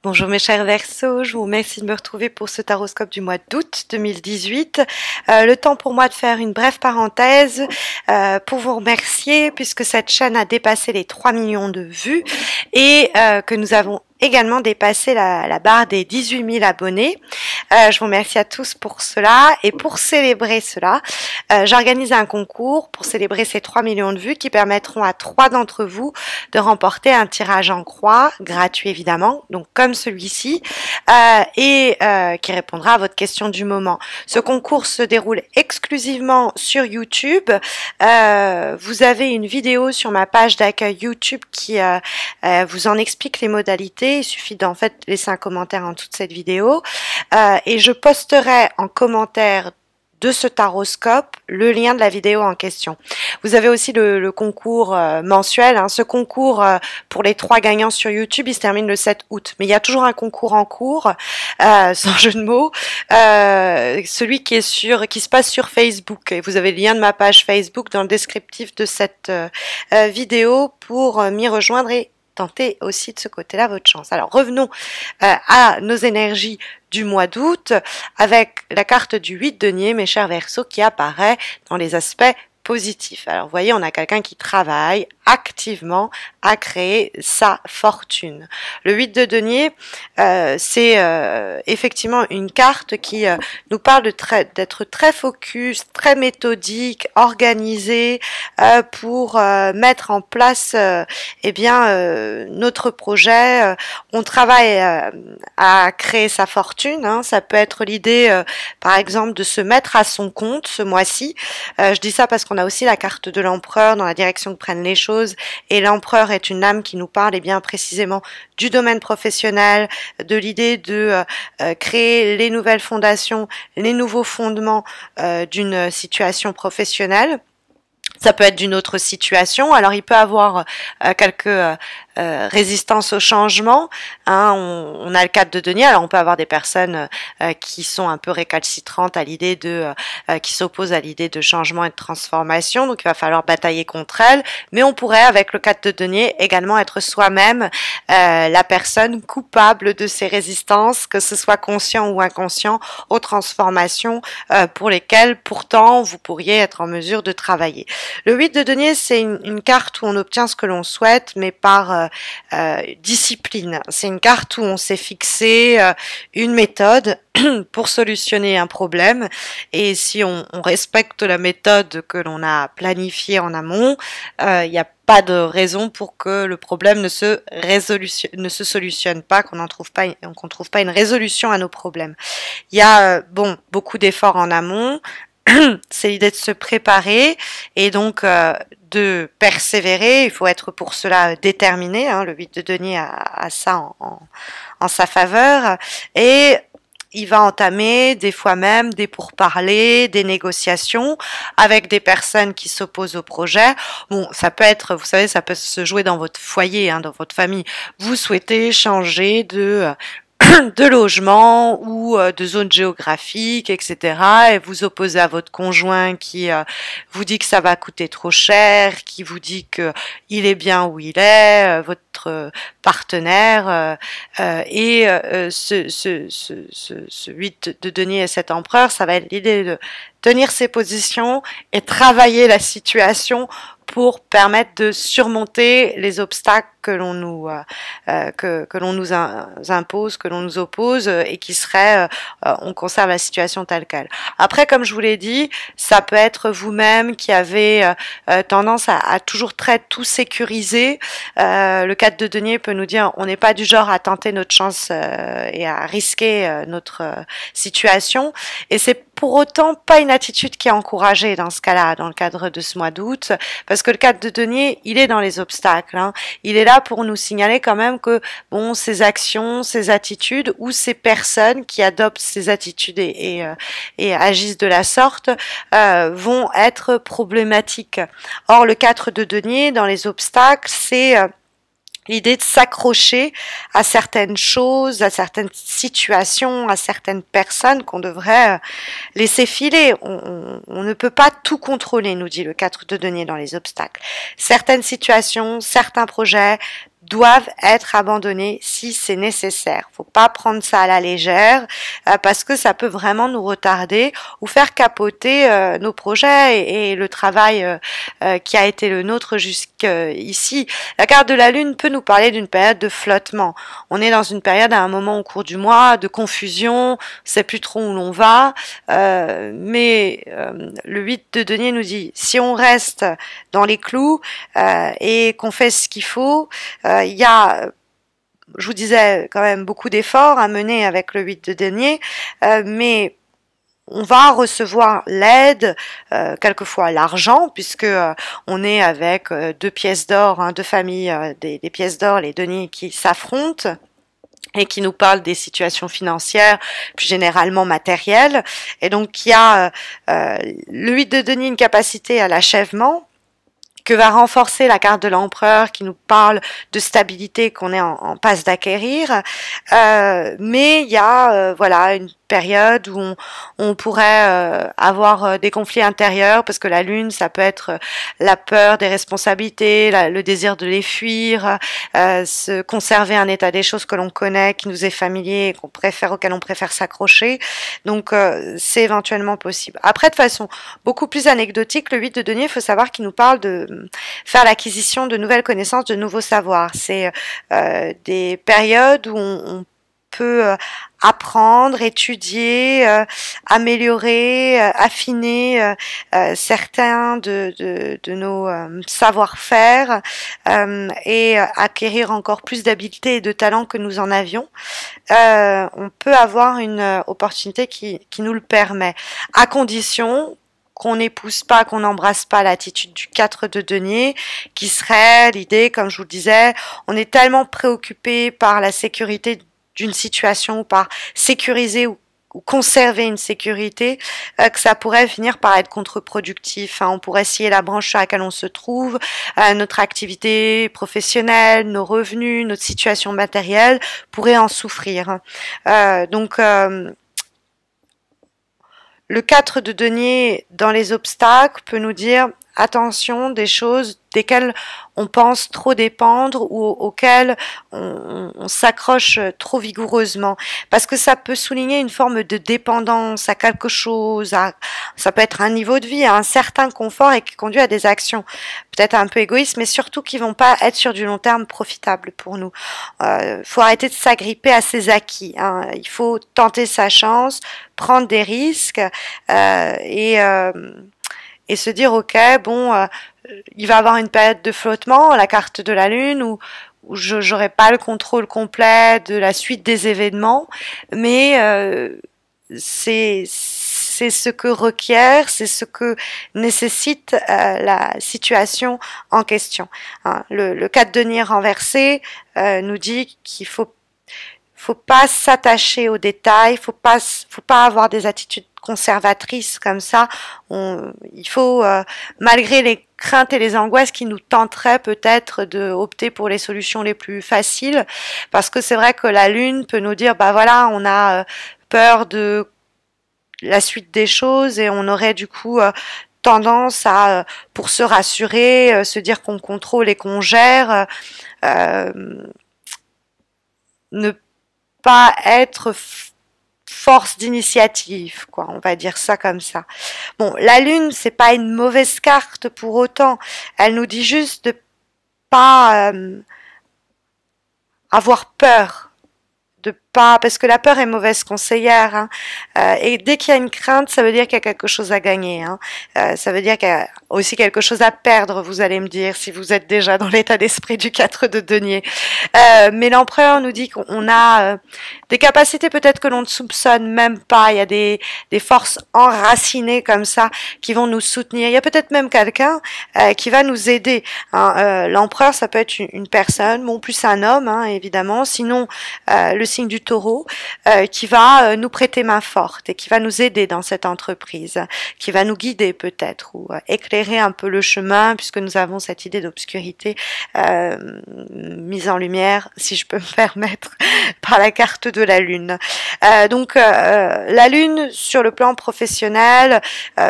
Bonjour mes chers Verseaux, je vous remercie de me retrouver pour ce taroscope du mois d'août 2018. Le temps pour moi de faire une brève parenthèse pour vous remercier puisque cette chaîne a dépassé les 3 millions de vues et que nous avons également dépassé la barre des 18 000 abonnés. Je vous remercie à tous pour cela et pour célébrer cela, j'organise un concours pour célébrer ces 3 millions de vues qui permettront à 3 d'entre vous de remporter un tirage en croix, gratuit évidemment, donc comme celui-ci, qui répondra à votre question du moment. Ce concours se déroule exclusivement sur YouTube. Vous avez une vidéo sur ma page d'accueil YouTube qui vous en explique les modalités. Il suffit d'en fait laisser un commentaire en toute cette vidéo et je posterai en commentaire de ce taroscope le lien de la vidéo en question. Vous avez aussi le concours mensuel. Ce concours pour les 3 gagnants sur YouTube, il se termine le 7 août. Mais il y a toujours un concours en cours, sans jeu de mots, celui qui se passe sur Facebook. Et vous avez le lien de ma page Facebook dans le descriptif de cette vidéo pour m'y rejoindre et tentez aussi de ce côté-là votre chance. Alors revenons à nos énergies du mois d'août avec la carte du 8 denier, mes chers Verseaux, qui apparaît dans les aspects positifs. Alors vous voyez, on a quelqu'un qui travaille activement à créer sa fortune. Le 8 de denier, c'est effectivement une carte qui nous parle d'être très focus, très méthodique, organisé pour mettre en place notre projet. On travaille à créer sa fortune. Ça peut être l'idée, par exemple, de se mettre à son compte ce mois-ci. Je dis ça parce qu'on a aussi la carte de l'empereur dans la direction que prennent les choses, et l'empereur est une âme qui nous parle bien précisément du domaine professionnel, de l'idée de créer les nouvelles fondations, les nouveaux fondements d'une situation professionnelle. Ça peut être d'une autre situation. Alors il peut avoir quelques résistances au changement. On a le 4 de denier. Alors on peut avoir des personnes qui sont un peu récalcitrantes à l'idée qui s'opposent à l'idée de changement et de transformation. Donc il va falloir batailler contre elles. Mais on pourrait, avec le 4 de denier, également être soi-même la personne coupable de ces résistances, que ce soit conscient ou inconscient, aux transformations pour lesquelles pourtant vous pourriez être en mesure de travailler. Le 8 de denier, c'est une carte où on obtient ce que l'on souhaite, mais par discipline. C'est une carte où on s'est fixé une méthode pour solutionner un problème, et si on respecte la méthode que l'on a planifiée en amont, il n'y a pas de raison pour que le problème ne se solutionne pas, qu'on trouve pas une résolution à nos problèmes. Il y a beaucoup d'efforts en amont. C'est l'idée de se préparer et donc de persévérer. Il faut être pour cela déterminé. Le 8 de denier a ça en sa faveur. Et il va entamer des fois même des pourparlers, des négociations avec des personnes qui s'opposent au projet. Bon, ça peut être, vous savez, ça peut se jouer dans votre foyer, dans votre famille. Vous souhaitez changer de logement ou de zone géographique, etc. et vous opposez à votre conjoint qui vous dit que ça va coûter trop cher, qui vous dit que il est bien où il est, votre partenaire, ce 8 de denier et cet empereur, ça va être l'idée de tenir ses positions et travailler la situation pour permettre de surmonter les obstacles que l'on nous impose, que l'on nous oppose, et qui serait on conserve la situation telle quelle. Après, comme je vous l'ai dit, ça peut être vous-même qui avez tendance à toujours tout sécuriser. Le 4 de denier peut nous dire on n'est pas du genre à tenter notre chance et à risquer notre situation, et c'est pour autant pas une attitude qui est encouragée dans ce cas-là, dans le cadre de ce mois d'août, parce que le 4 de denier, il est dans les obstacles. Il est là pour nous signaler quand même que ces actions, ces attitudes ou ces personnes qui adoptent ces attitudes et agissent de la sorte vont être problématiques. Or, le 4 de denier, dans les obstacles, c'est l'idée de s'accrocher à certaines choses, à certaines situations, à certaines personnes qu'on devrait laisser filer. On ne peut pas tout contrôler, nous dit le 4 de denier dans les obstacles. Certaines situations, certains projets doivent être abandonnés si c'est nécessaire. Faut pas prendre ça à la légère parce que ça peut vraiment nous retarder ou faire capoter nos projets et le travail qui a été le nôtre jusqu'ici. La carte de la Lune peut nous parler d'une période de flottement. On est dans une période à un moment au cours du mois de confusion, on sait plus trop où l'on va, mais le 8 de denier nous dit si on reste dans les clous et qu'on fait ce qu'il faut, il y a, je vous disais, quand même beaucoup d'efforts à mener avec le 8 de denier, mais on va recevoir l'aide, quelquefois l'argent, puisque on est avec deux pièces d'or, hein, deux familles, des pièces d'or, les deniers qui s'affrontent et qui nous parlent des situations financières, plus généralement matérielles. Et donc il y a le 8 de denier, une capacité à l'achèvement, que va renforcer la carte de l'empereur qui nous parle de stabilité qu'on est en passe d'acquérir. Mais il y a voilà une période où on pourrait avoir des conflits intérieurs parce que la lune, ça peut être la peur des responsabilités, le désir de les fuir, se conserver un état des choses que l'on connaît, qui nous est familier et qu'on préfère, auquel on préfère s'accrocher. Donc c'est éventuellement possible. Après, de façon beaucoup plus anecdotique, le 8 de denier, il faut savoir qu'il nous parle de faire l'acquisition de nouvelles connaissances, de nouveaux savoirs. C'est des périodes où on peut apprendre, étudier, améliorer, affiner certains de nos savoir-faire et acquérir encore plus d'habiletés et de talents que nous en avions. On peut avoir une opportunité qui nous le permet, à condition qu'on n'épouse pas, qu'on n'embrasse pas l'attitude du 4 de denier, qui serait l'idée, comme je vous le disais, on est tellement préoccupé par la sécurité d'une situation, ou par sécuriser ou conserver une sécurité, que ça pourrait finir par être contre-productif. Hein. On pourrait scier la branche sur laquelle on se trouve, notre activité professionnelle, nos revenus, notre situation matérielle pourrait en souffrir. Donc le 4 de denier dans les obstacles peut nous dire attention des choses desquelles on pense trop dépendre ou auxquelles on s'accroche trop vigoureusement, parce que ça peut souligner une forme de dépendance à quelque chose, ça peut être un niveau de vie, à un certain confort et qui conduit à des actions peut-être un peu égoïstes, mais surtout qui vont pas être sur du long terme profitables pour nous. Faut arrêter de s'agripper à ses acquis, hein. Il faut tenter sa chance, prendre des risques et se dire ok, bon, il va avoir une période de flottement, la carte de la lune, où je n'aurai pas le contrôle complet de la suite des événements, mais c'est ce que requiert, c'est ce que nécessite la situation en question. Hein, le 4 de denier renversé nous dit qu'il faut pas s'attacher aux détails, faut pas avoir des attitudes conservatrices comme ça. Il faut, malgré les craintes et les angoisses qui nous tenteraient peut-être de opter pour les solutions les plus faciles, parce que c'est vrai que la lune peut nous dire, bah voilà, on a peur de la suite des choses et on aurait du coup tendance à, pour se rassurer, se dire qu'on contrôle et qu'on gère, ne pas être force d'initiative, quoi, on va dire ça comme ça. Bon, la lune, c'est pas une mauvaise carte pour autant. Elle nous dit juste de pas avoir peur, de pas, parce que la peur est mauvaise conseillère, hein. Et dès qu'il y a une crainte, ça veut dire qu'il y a quelque chose à gagner, hein. Ça veut dire qu'il y a aussi quelque chose à perdre, vous allez me dire, si vous êtes déjà dans l'état d'esprit du 4 de denier. Mais l'empereur nous dit qu'on a des capacités peut-être que l'on ne soupçonne même pas. Il y a des forces enracinées comme ça qui vont nous soutenir. Il y a peut-être même quelqu'un qui va nous aider, hein. L'empereur, ça peut être une personne, bon, plus un homme, hein, évidemment. Sinon, le signe du Taureau qui va nous prêter main forte et qui va nous aider dans cette entreprise, qui va nous guider peut-être ou éclairer un peu le chemin puisque nous avons cette idée d'obscurité mise en lumière, si je peux me permettre, par la carte de la Lune. Donc la Lune sur le plan professionnel,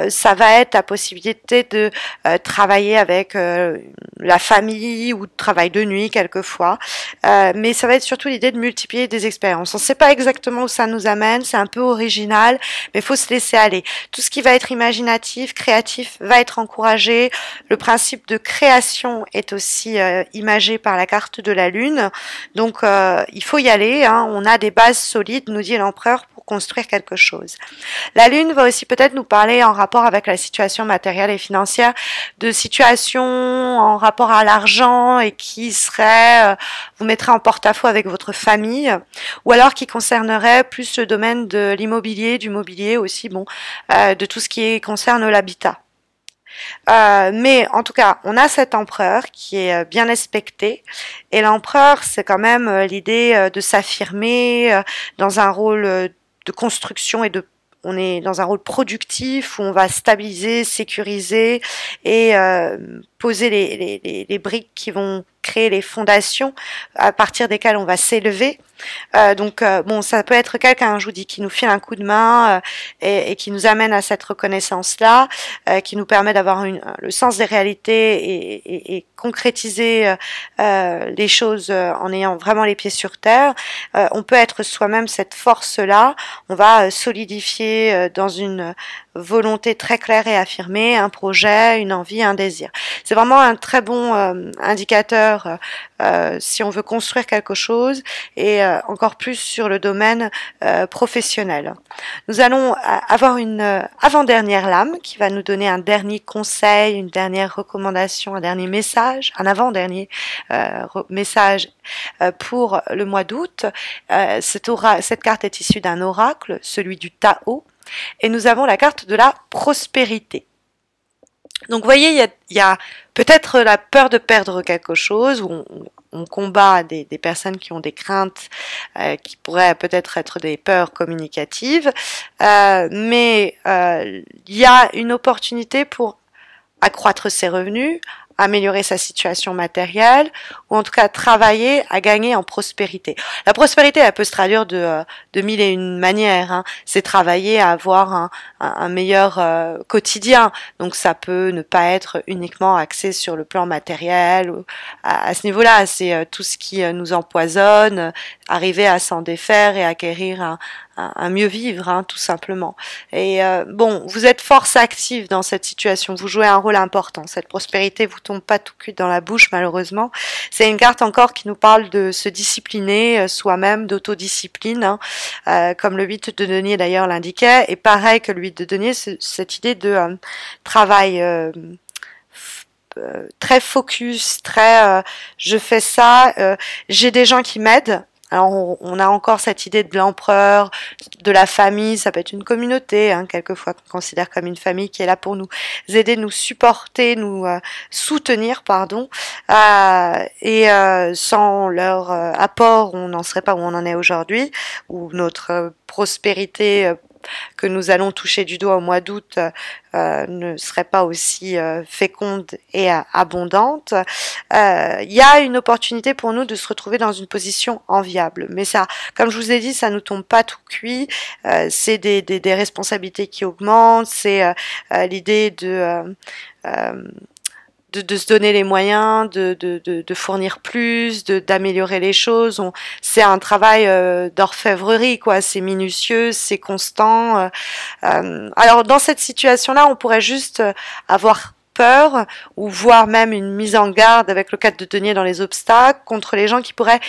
ça va être la possibilité de travailler avec la famille ou de travail de nuit quelquefois, mais ça va être surtout l'idée de multiplier des expériences. On ne sait pas exactement où ça nous amène, c'est un peu original, mais il faut se laisser aller. Tout ce qui va être imaginatif, créatif va être encouragé. Le principe de création est aussi imagé par la carte de la Lune, donc il faut y aller, hein. On a des bases solides, nous dit l'empereur, pour construire quelque chose. La Lune va aussi peut-être nous parler en rapport avec la situation matérielle et financière, de situations en rapport à l'argent et qui serait, vous mettrez en porte-à-faux avec votre famille, ou alors qui concernerait plus le domaine de l'immobilier, du mobilier aussi, bon, de tout ce qui concerne l'habitat. Mais en tout cas, on a cet empereur qui est bien respecté, et l'empereur, c'est quand même l'idée de s'affirmer dans un rôle de construction et de on est dans un rôle productif où on va stabiliser, sécuriser et poser les briques qui vont créer les fondations à partir desquelles on va s'élever. Donc bon, ça peut être quelqu'un, je vous dis, qui nous file un coup de main et qui nous amène à cette reconnaissance-là, qui nous permet d'avoir le sens des réalités et concrétiser les choses en ayant vraiment les pieds sur terre. On peut être soi-même cette force-là. On va solidifier dans une volonté très claire et affirmée, un projet, une envie, un désir. C'est vraiment un très bon indicateur si on veut construire quelque chose et encore plus sur le domaine professionnel. Nous allons avoir une avant-dernière lame qui va nous donner un dernier conseil, une dernière recommandation, un dernier message, un avant-dernier message pour le mois d'août. Cette carte est issue d'un oracle, celui du Tao, et nous avons la carte de la prospérité. Donc vous voyez, il y a peut-être la peur de perdre quelque chose, où on combat des personnes qui ont des craintes qui pourraient peut-être être des peurs communicatives, mais il y a une opportunité pour accroître ses revenus, améliorer sa situation matérielle, ou en tout cas travailler à gagner en prospérité. La prospérité, elle peut se traduire de mille et une manières, hein. C'est travailler à avoir un meilleur quotidien. Donc ça peut ne pas être uniquement axé sur le plan matériel. À ce niveau-là, c'est tout ce qui nous empoisonne, arriver à s'en défaire et acquérir un mieux vivre, hein, tout simplement. Et bon, vous êtes force active dans cette situation, vous jouez un rôle important. Cette prospérité vous tombe pas tout cul dans la bouche, malheureusement. C'est une carte encore qui nous parle de se discipliner soi-même, d'autodiscipline, hein, comme le 8 de denier d'ailleurs l'indiquait, et pareil que le 8 de denier, cette idée de travail très focus, très je fais ça, j'ai des gens qui m'aident. Alors on a encore cette idée de l'empereur, de la famille, ça peut être une communauté, hein, quelquefois qu'on considère comme une famille qui est là pour nous aider, nous supporter, nous soutenir, pardon, et sans leur apport, on n'en serait pas où on en est aujourd'hui, où notre prospérité que nous allons toucher du doigt au mois d'août ne serait pas aussi féconde et abondante. Il y a une opportunité pour nous de se retrouver dans une position enviable. Mais ça, comme je vous ai dit, ça nous tombe pas tout cuit. C'est des responsabilités qui augmentent, c'est l'idée de se donner les moyens, de fournir plus, d'améliorer les choses. C'est un travail d'orfèvrerie, quoi. C'est minutieux, c'est constant. Alors dans cette situation-là, on pourrait juste avoir peur ou voir même une mise en garde avec le 4 de denier dans les obstacles contre les gens qui pourraient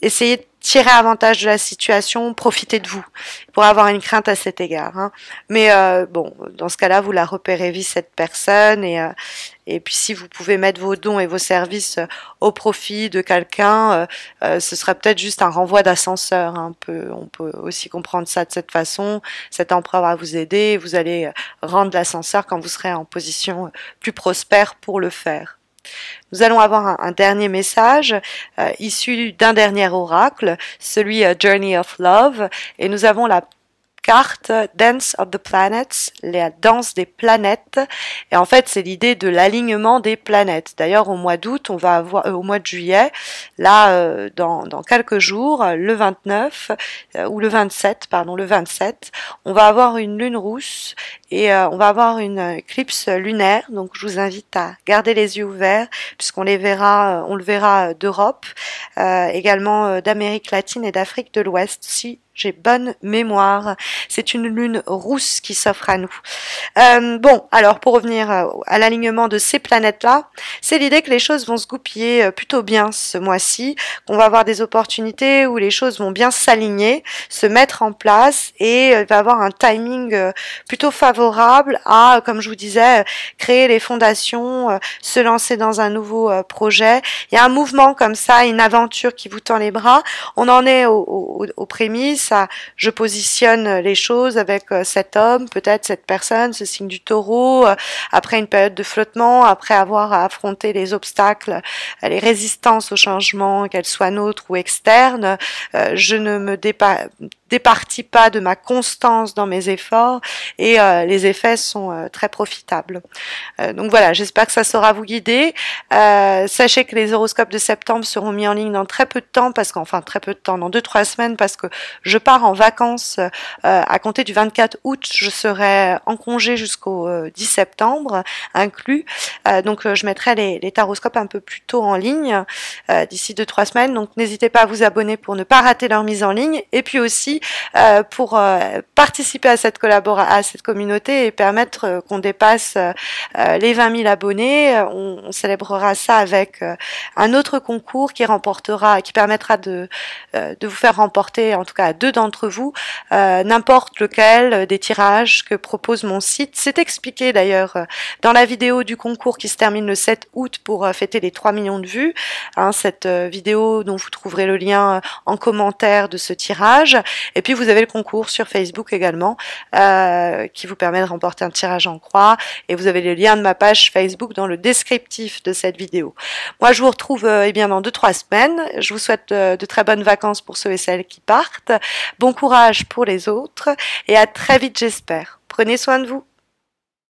essayer de tirer avantage de la situation, profiter de vous. Il pourrait avoir une crainte à cet égard, hein. Mais bon, dans ce cas-là, vous la repérez vite, cette personne, et puis si vous pouvez mettre vos dons et vos services au profit de quelqu'un, ce serait peut-être juste un renvoi d'ascenseur, hein. On peut aussi comprendre ça de cette façon. Cet empereur va vous aider, vous allez rendre l'ascenseur quand vous serez en position plus prospère pour le faire. Nous allons avoir un dernier message issu d'un dernier oracle, celui Journey of Love, et nous avons la carte Dance of the Planets, la danse des planètes, et en fait c'est l'idée de l'alignement des planètes. D'ailleurs au mois d'août, on va avoir au mois de juillet, là dans quelques jours, le 29 ou le 27, pardon, le 27, on va avoir une lune rousse et on va avoir une éclipse lunaire. Donc je vous invite à garder les yeux ouverts puisqu'on les verra, on le verra d'Europe, également d'Amérique latine et d'Afrique de l'Ouest si j'ai bonne mémoire. C'est une lune rousse qui s'offre à nous. Bon, alors pour revenir à l'alignement de ces planètes-là, c'est l'idée que les choses vont se goupiller plutôt bien ce mois-ci, qu'on va avoir des opportunités où les choses vont bien s'aligner, se mettre en place et il va avoir un timing plutôt favorable à, comme je vous disais, créer les fondations, se lancer dans un nouveau projet. Il y a un mouvement comme ça, une aventure qui vous tend les bras. On en est aux prémices. Je positionne les choses avec cet homme, peut-être cette personne, ce signe du taureau, après une période de flottement, après avoir à affronter les obstacles, les résistances au changement, qu'elles soient nôtres ou externes, je ne me départis pas de ma constance dans mes efforts et les effets sont très profitables. Donc voilà, j'espère que ça saura vous guider. Sachez que les horoscopes de septembre seront mis en ligne dans très peu de temps, très peu de temps, dans 2-3 semaines, parce que je pars en vacances à compter du 24 août. Je serai en congé jusqu'au 10 septembre inclus. Donc je mettrai les taroscopes un peu plus tôt en ligne d'ici 2-3 semaines. Donc n'hésitez pas à vous abonner pour ne pas rater leur mise en ligne. Et puis aussi pour participer à cette communauté et permettre qu'on dépasse les 20 000 abonnés. On célébrera ça avec un autre concours qui permettra de vous faire remporter, en tout cas à 2 d'entre vous, n'importe lequel des tirages que propose mon site. C'est expliqué d'ailleurs dans la vidéo du concours qui se termine le 7 août pour fêter les 3 millions de vues. Cette vidéo dont vous trouverez le lien en commentaire de ce tirage. Et puis vous avez le concours sur Facebook également qui vous permet de remporter un tirage en croix. Et vous avez le lien de ma page Facebook dans le descriptif de cette vidéo. Moi je vous retrouve bien dans 2-3 semaines. Je vous souhaite de très bonnes vacances pour ceux et celles qui partent. Bon courage pour les autres et à très vite j'espère. Prenez soin de vous.